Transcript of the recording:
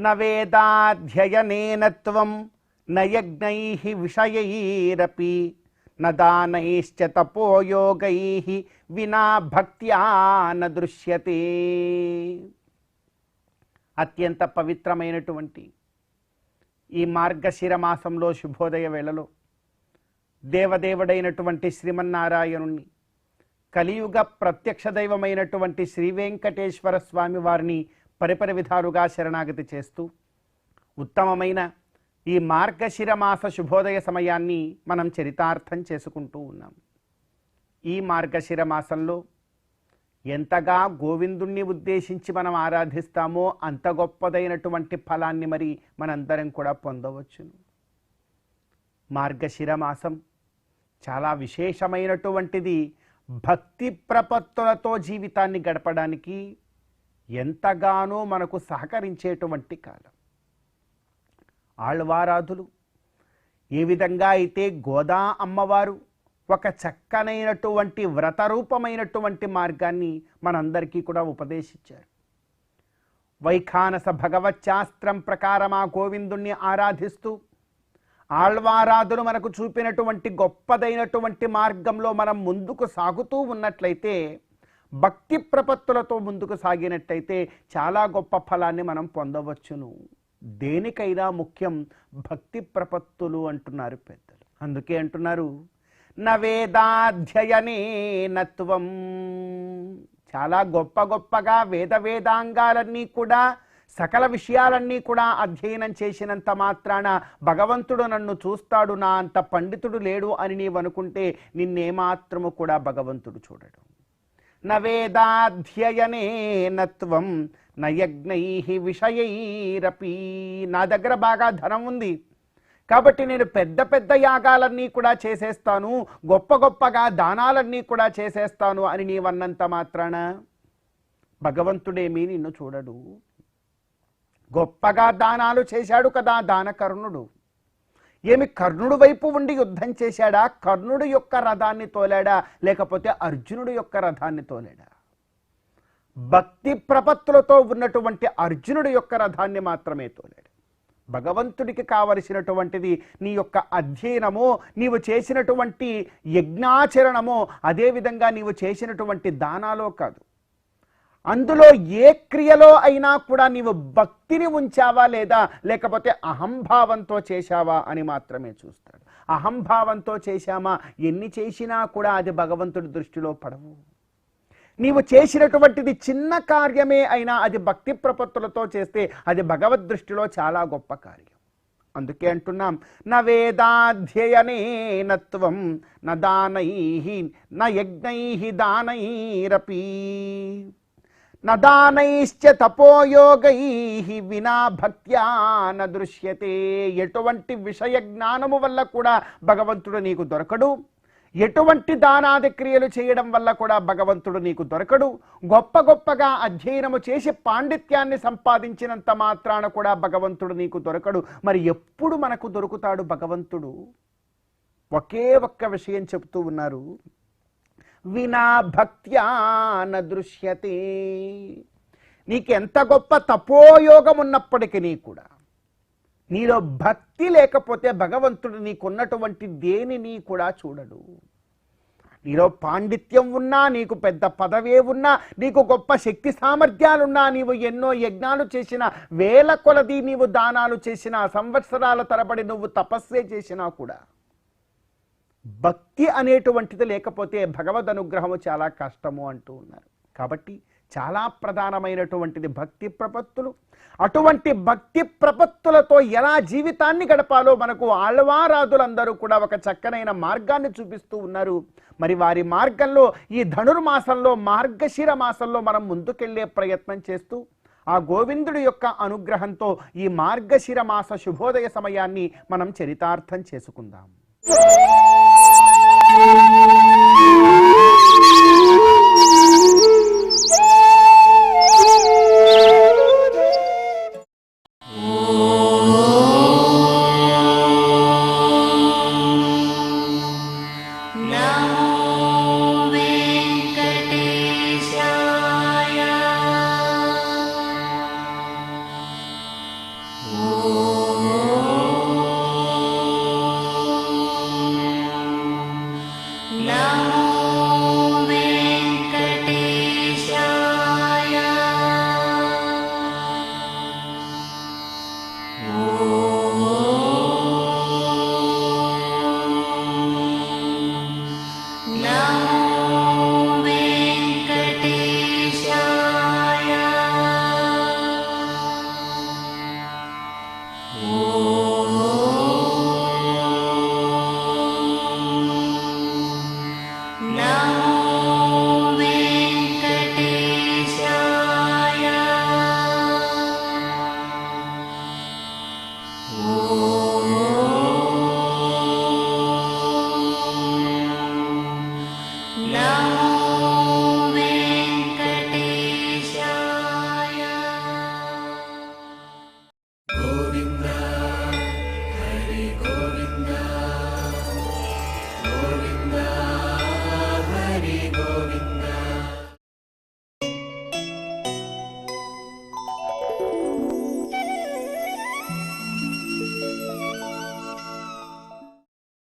న వేదాధ్యయనేన త్వం న యజ్ఞైః విషయైరపి న దానైశ్చ తపోయోగైః వినా భక్త్యా న దృశ్యతే. అత్యంత పవిత్రమైనటువంటి ఈ మార్గశిర మాసంలో శుభోదయ వేళలో దేవదేవుడైనటువంటి శ్రీమన్నారాయణుణ్ణి, కలియుగ ప్రత్యక్ష దైవమైనటువంటి శ్రీ వెంకటేశ్వర స్వామి వారిని పరిపరి విధాలుగా శరణాగతి చేస్తూ ఉత్తమమైన ఈ మార్గశిర మాస శుభోదయ సమయాన్ని మనం చరితార్థం చేసుకుంటూ ఉన్నాం. ఈ మార్గశిర మాసంలో ఎంతగా గోవిందుణ్ణి ఉద్దేశించి మనం ఆరాధిస్తామో అంత గొప్పదైనటువంటి ఫలాన్ని మరి మనందరం కూడా పొందవచ్చును. మార్గశిర మాసం చాలా విశేషమైనటువంటిది. భక్తి ప్రపత్తులతో జీవితాన్ని గడపడానికి ఎంతగానో మనకు సహకరించేటువంటి కాలం. ఆళ్వారాధులు ఏ విధంగా అయితే గోదా అమ్మవారు ఒక చక్కనైనటువంటి వ్రతరూపమైనటువంటి మార్గాన్ని మనందరికీ కూడా ఉపదేశించారు. వైఖానస భగవచ్శాస్త్రం ప్రకారం ఆ గోవిందుణ్ణి ఆరాధిస్తూ ఆళ్వారాధులు మనకు చూపినటువంటి గొప్పదైనటువంటి మార్గంలో మనం ముందుకు సాగుతూ ఉన్నట్లయితే, భక్తి ప్రపత్తులతో ముందుకు సాగినట్లయితే చాలా గొప్ప ఫలాన్ని మనం పొందవచ్చును. దేనికైనా ముఖ్యం భక్తి ప్రపత్తులు అంటున్నారు పెద్దలు. అందుకే అంటున్నారు న వేదాధ్యయనేన త్వం. చాలా గొప్పగా వేదాంగాలన్నీ కూడా, సకల విషయాలన్నీ కూడా అధ్యయనం చేసినంత మాత్రాన భగవంతుడు నన్ను చూస్తాడు, నా అంత పండితుడు లేడు అని నీవు అనుకుంటే నిన్నేమాత్రము కూడా భగవంతుడు చూడడు. న వేదాధ్యయనేన త్వం న యజ్ఞైః విషయైరపి. నా దగ్గర బాగా ధనం ఉంది కాబట్టి నేను పెద్ద యాగాలన్నీ కూడా చేసేస్తాను, గొప్పగా దానాలన్నీ కూడా చేసేస్తాను అని నీవన్నంత మాత్రాన భగవంతుడేమీ నిన్ను చూడడు. గొప్పగా దానాలు చేశాడు కదా దానకర్ణుడు. ఏమి కర్ణుడు వైపు ఉండి యుద్ధం చేశాడా? కర్ణుడు యొక్క రథాన్ని తోలాడా? లేకపోతే అర్జునుడు యొక్క రథాన్ని తోలాడా? భక్తి ప్రపత్తులతో ఉన్నటువంటి అర్జునుడు యొక్క రథాన్ని మాత్రమే తోలాడు. భగవంతుడికి కావలసినటువంటిది నీ యొక్క అధ్యయనమో, నీవు చేసినటువంటి యజ్ఞాచరణమో, అదేవిధంగా నీవు చేసినటువంటి దానాలో కాదు. అందులో ఏ క్రియలో అయినా కూడా నీవు భక్తిని ఉంచావా లేదా, లేకపోతే అహంభావంతో చేశావా అని మాత్రమే చూస్తాడు. అహంభావంతో చేశామా, ఎన్ని చేసినా కూడా అది భగవంతుడి దృష్టిలో పడవు. నీవు చేసినటువంటిది చిన్న కార్యమే అయినా అది భక్తి ప్రపత్తులతో చేస్తే అది భగవద్ దృష్టిలో చాలా గొప్ప కార్యం. అందుకే అంటున్నాం న వేదాధ్యయనేన త్వం న దానైః న యజ్ఞైః దానైరపి న దానైశ్చ తపోయోగైః వినా భక్త్యా న దృశ్యతే. ఎటువంటి విషయ జ్ఞానము వల్ల కూడా భగవంతుడు నీకు దొరకడు, ఎటువంటి దానాది క్రియలు చేయడం వల్ల కూడా భగవంతుడు నీకు దొరకడు. గొప్పగా అధ్యయనము చేసి పాండిత్యాన్ని సంపాదించినంత మాత్రాన కూడా భగవంతుడు నీకు దొరకడు. మరి ఎప్పుడు మనకు దొరుకుతాడు భగవంతుడు? ఒకే ఒక్క విషయం చెప్తూ ఉన్నారు, వినా భక్త్యా న దృశ్యతే. నీకెంత గొప్ప తపోయోగం ఉన్నప్పటికీ కూడా నీలో భక్తి లేకపోతే భగవంతుడు నీకున్నటువంటి దేనిని కూడా చూడడు. నీలో పాండిత్యం ఉన్నా, నీకు పెద్ద పదవే ఉన్నా, నీకు గొప్ప శక్తి సామర్థ్యాలున్నా, నీవు ఎన్నో యజ్ఞాలు చేసిన, వేల కొలది నీవు దానాలు చేసిన, సంవత్సరాల తరబడి నువ్వు తపస్సే చేసినా కూడా భక్తి అనేటువంటిది లేకపోతే భగవద్ అనుగ్రహము చాలా కష్టము అంటూ ఉన్నారు. కాబట్టి చాలా ప్రధానమైనటువంటిది భక్తి ప్రపత్తులు. అటువంటి భక్తి ప్రపత్తులతో ఎలా జీవితాన్ని గడపాలో మనకు ఆళ్వారాధులందరూ కూడా ఒక చక్కనైన మార్గాన్ని చూపిస్తూ ఉన్నారు. మరి వారి మార్గంలో ఈ ధనుర్మాసంలో, మార్గశిర మాసంలో మనం ముందుకెళ్లే ప్రయత్నం చేస్తూ ఆ గోవిందుడి యొక్క అనుగ్రహంతో ఈ మార్గశిర మాస శుభోదయ సమయాన్ని మనం చరితార్థం చేసుకుందాం. ఓం